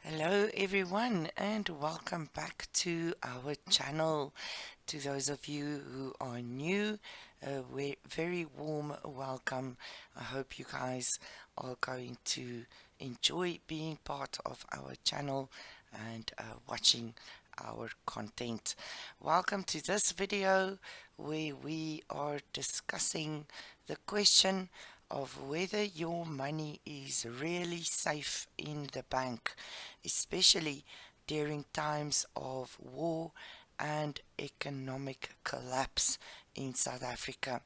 Hello everyone and welcome back to our channel. To those of you who are new, a very warm welcome. I hope you guys are going to enjoy being part of our channel and watching our content. Welcome to this video where we are discussing the question of whether your money is really safe in the bank, especially during times of war and economic collapse in South Africa.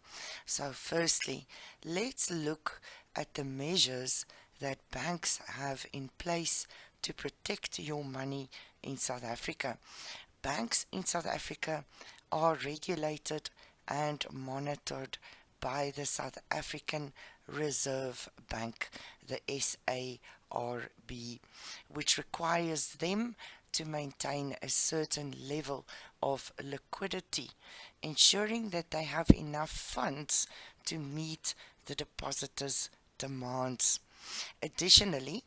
So firstly, let's look at the measures that banks have in place to protect your money in South Africa. Banks in South Africa are regulated and monitored by the South African Reserve Bank, the SARB, which requires them to maintain a certain level of liquidity, ensuring that they have enough funds to meet the depositors' demands. Additionally,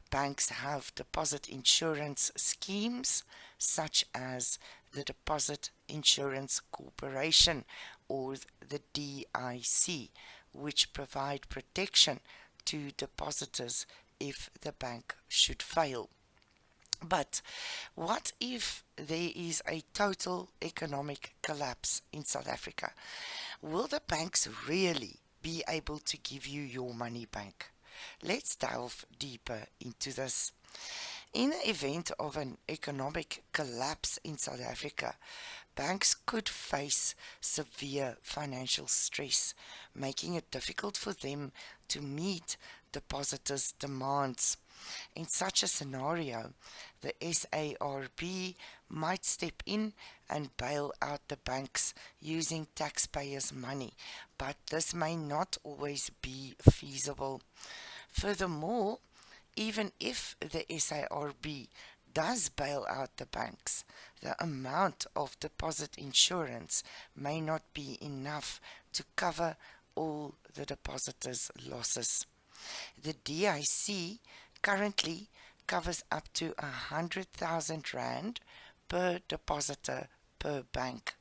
banks have deposit insurance schemes such as the Deposit Insurance Corporation or the DIC, which provide protection to depositors if the bank should fail. But what if there is a total economic collapse in South Africa? Will the banks really be able to give you your money back? Let's delve deeper into this. In the event of an economic collapse in South Africa, banks could face severe financial stress, making it difficult for them to meet depositors' demands. In such a scenario, the SARB might step in and bail out the banks using taxpayers' money, but this may not always be feasible. Furthermore, even if the SARB does bail out the banks, the amount of deposit insurance may not be enough to cover all the depositors' losses. The DIC currently covers up to 100,000 Rand per depositor per bank,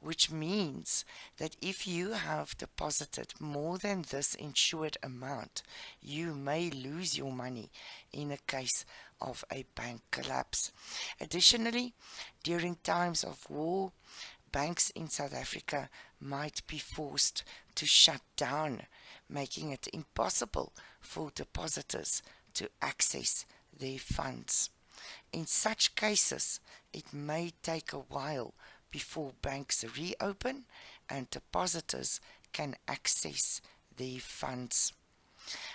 which means that if you have deposited more than this insured amount, you may lose your money in a case of a bank collapse. Additionally, during times of war, banks in South Africa might be forced to shut down, making it impossible for depositors to access their funds. In such cases, it may take a while before banks reopen and depositors can access their funds.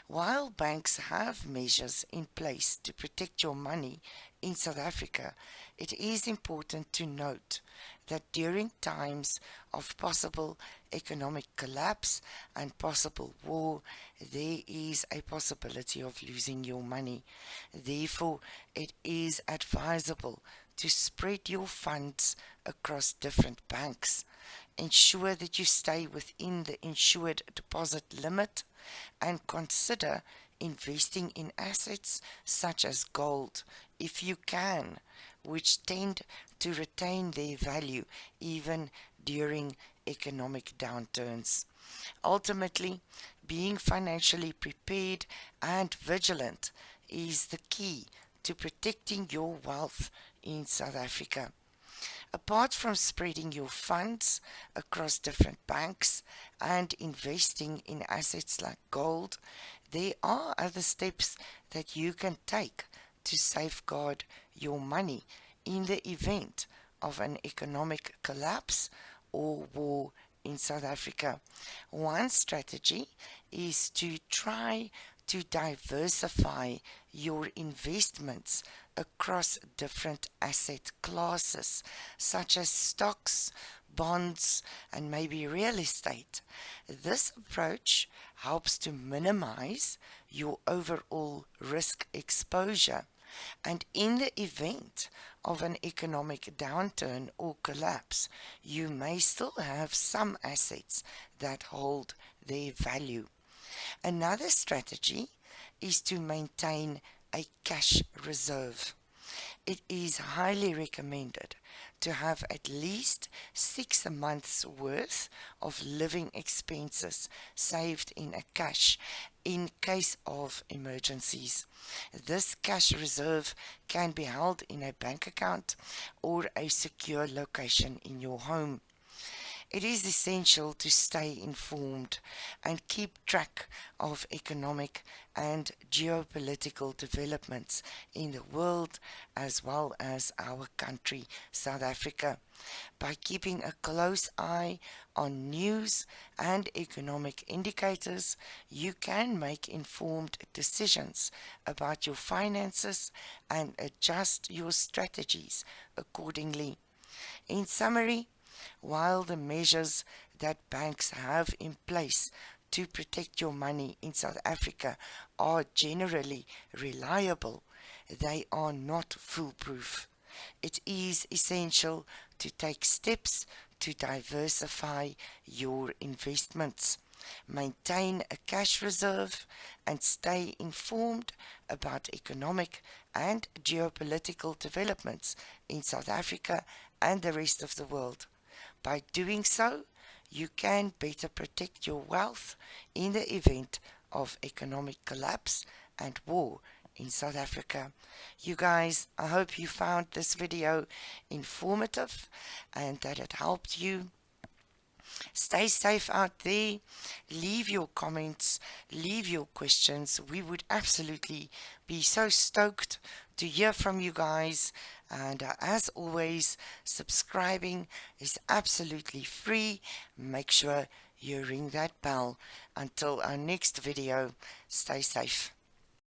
While banks have measures in place to protect your money in South Africa, it is important to note that during times of possible economic collapse and possible war, there is a possibility of losing your money. Therefore, it is advisable to spread your funds across different banks. Ensure that you stay within the insured deposit limit and consider investing in assets such as gold if you can, which tend to retain their value even during economic downturns. Ultimately, being financially prepared and vigilant is the key to protecting your wealth in South Africa. Apart from spreading your funds across different banks and investing in assets like gold, there are other steps that you can take to safeguard your money in the event of an economic collapse or war in South Africa. One strategy is to try to diversify your investments across different asset classes, such as stocks, bonds, and maybe real estate. This approach helps to minimize your overall risk exposure, and in the event of an economic downturn or collapse, you may still have some assets that hold their value. Another strategy is to maintain a cash reserve. It is highly recommended to have at least 6 months worth of living expenses saved in a cash in case of emergencies. This cash reserve can be held in a bank account or a secure location in your home. It is essential to stay informed and keep track of economic and geopolitical developments in the world as well as our country, South Africa. By keeping a close eye on news and economic indicators, you can make informed decisions about your finances and adjust your strategies accordingly. In summary, while the measures that banks have in place to protect your money in South Africa are generally reliable, they are not foolproof. It is essential to take steps to diversify your investments, maintain a cash reserve, and stay informed about economic and geopolitical developments in South Africa and the rest of the world. By doing so, you can better protect your wealth in the event of economic collapse and war in South Africa. You guys, I hope you found this video informative and that it helped you. Stay safe out there. Leave your comments, leave your questions. We would absolutely be so stoked to hear from you guys. And as always, subscribing is absolutely free. Make sure you ring that bell. Until our next video, stay safe.